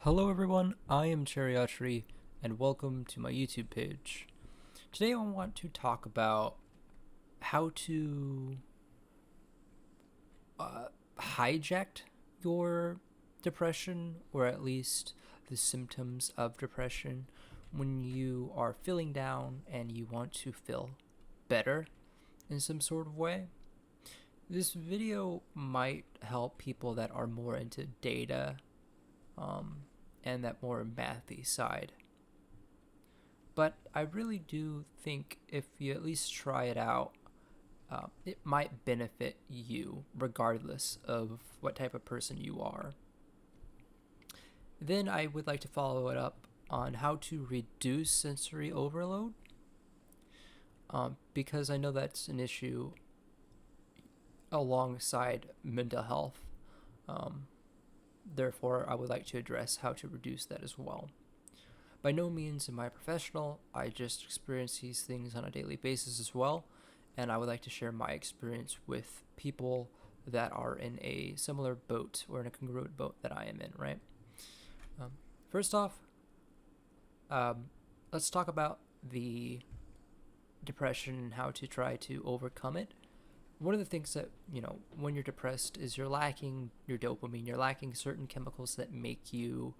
Hello everyone, I am Cheriatry and welcome to my YouTube page. Today I want to talk about how to hijack your depression, or at least the symptoms of depression, when you are feeling down and you want to feel better in some sort of way. This video might help people that are more into data um, and that more mathy side. But I really do think if you at least try it out, it might benefit you regardless of what type of person you are. Then I would like to follow it up on how to reduce sensory overload, because I know that's an issue alongside mental health. Um, Therefore, I would like to address how to reduce that as well. By no means am I a professional, I just experience these things on a daily basis as well, and I would like to share my experience with people that are in a similar boat or in a congruent boat that I am in, right? Um, First off, let's talk about the depression and how to try to overcome it. One of the things that, when you're depressed is you're lacking your dopamine, you're lacking certain chemicals that make you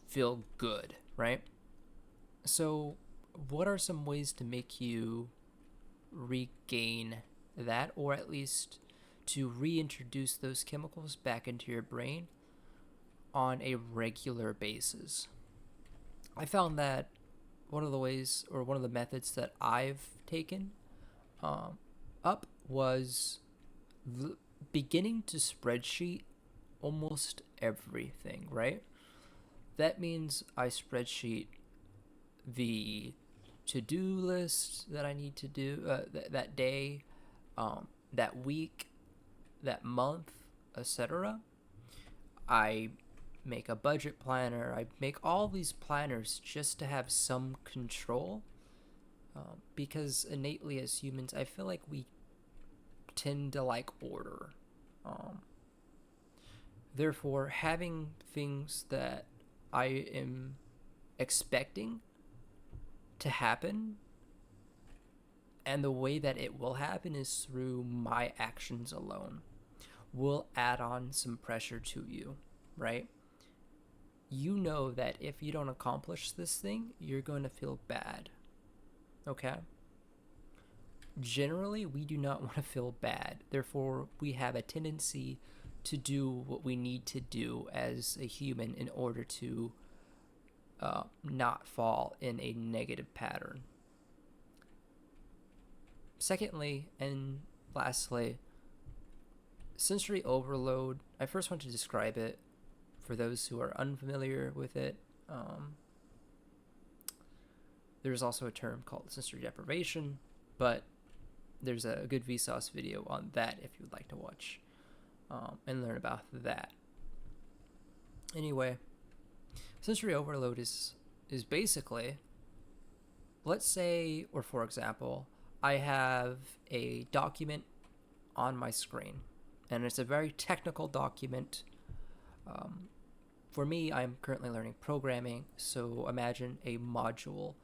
feel good, right? So, what are some ways to make you regain that, or at least to reintroduce those chemicals back into your brain on a regular basis? I found that one of the ways, or one of the methods that I've taken um, up was beginning to spreadsheet almost everything, right? That means I spreadsheet the to-do list that I need to do that day, that week, that month, etc. I make a budget planner. I make all these planners just to have some control, because innately as humans, I feel like we tend to like order. Um, Therefore, having things that I am expecting to happen, and the way that it will happen is through my actions alone, will add on some pressure to you, right? You know that if you don't accomplish this thing, you're going to feel bad, okay? Generally, we do not want to feel bad. Therefore, we have a tendency to do what we need to do as a human in order to not fall in a negative pattern. Secondly, and lastly, sensory overload. I first want to describe it for those who are unfamiliar with it. There's also a term called sensory deprivation, but there's a good Vsauce video on that if you would like to watch and learn about that. Anyway, sensory overload is basically, let's say, or for example, I have a document on my screen, and it's a very technical document. For me, I'm currently learning programming, so imagine a module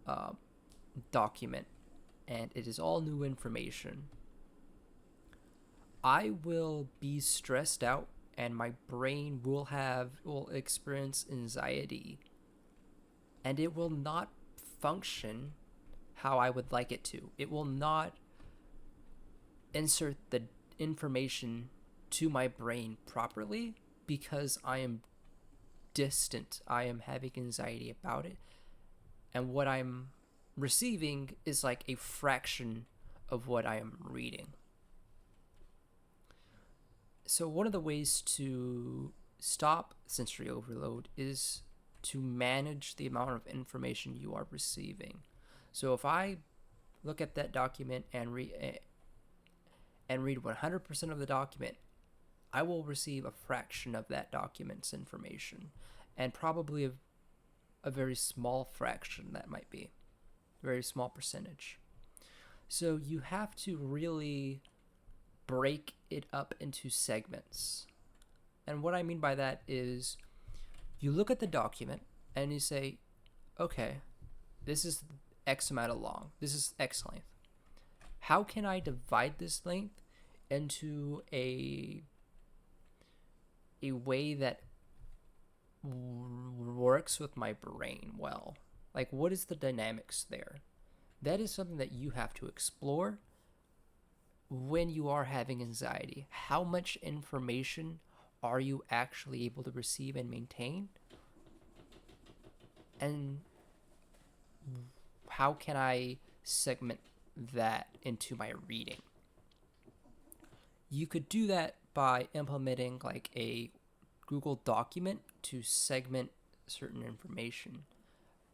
uh, document, and it is all new information. I will be stressed out, and my brain will experience anxiety, and it will not function how I would like it to. It will not insert the information to my brain properly because I am distant. I am having anxiety about it. And what I'm receiving is like a fraction of what I am reading. So, one of the ways to stop sensory overload is to manage the amount of information you are receiving. So, if I look at that document and read 100% of the document, I will receive a fraction of that document's information, and probably a very small fraction, that might be a very small percentage. So you have to really break it up into segments. And what I mean by that is You look at the document and you say, okay, this is X amount of long. This is X length. How can I divide this length into a way that works with my brain well? Like, what is the dynamics there? That is something that you have to explore when you are having anxiety. How much information are you actually able to receive and maintain? And how can I segment that into my reading? You could do that by implementing like a Google document to segment certain information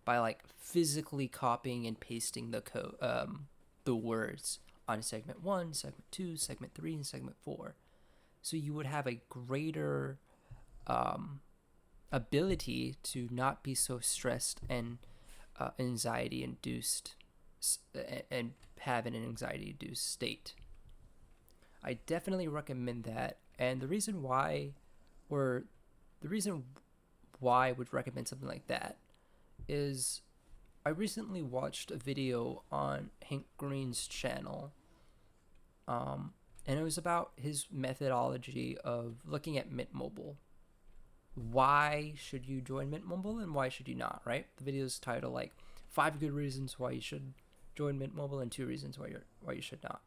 by like physically copying and pasting the words on segment 1, segment 2, segment 3, and segment 4. So you would have a greater ability to not be so stressed and anxiety induced and have an anxiety induced state. I definitely recommend that. And the reason why I would recommend something like that is I recently watched a video on Hank Green's channel, and it was about his methodology of looking at Mint Mobile. Why should you join Mint Mobile and why should you not, right? The video's titled like 5 good reasons why you should join Mint Mobile and 2 reasons why you should not.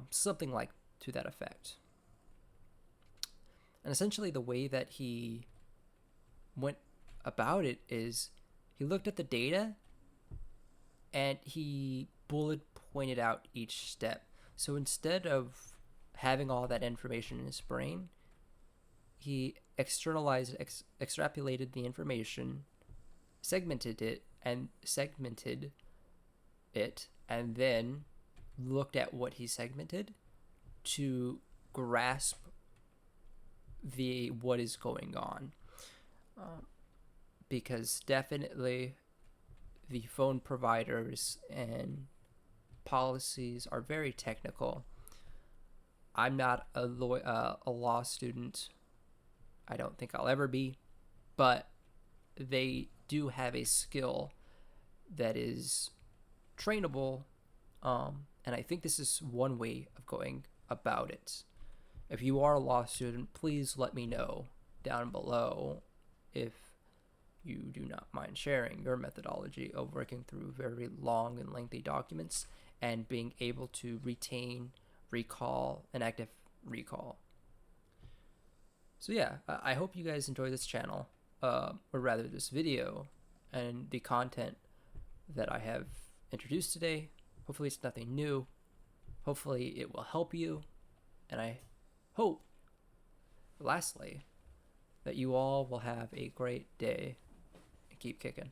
Something like to that effect. And essentially the way that he went about it is he looked at the data and he bullet pointed out each step. So instead of having all that information in his brain, he extrapolated the information, segmented it, and then looked at what he segmented to grasp what is going on. Because definitely the phone providers and policies are very technical. I'm not a law student. I don't think I'll ever be, but they do have a skill that is trainable, and I think this is one way of going about it. If you are a law student, please let me know down below if you do not mind sharing your methodology of working through very long and lengthy documents and being able to retain, recall, and active recall. So yeah, I hope you guys enjoy this channel, or rather this video, and the content that I have introduced today. Hopefully it's nothing new. Hopefully it will help you. And I hope, lastly, that you all will have a great day and keep kicking.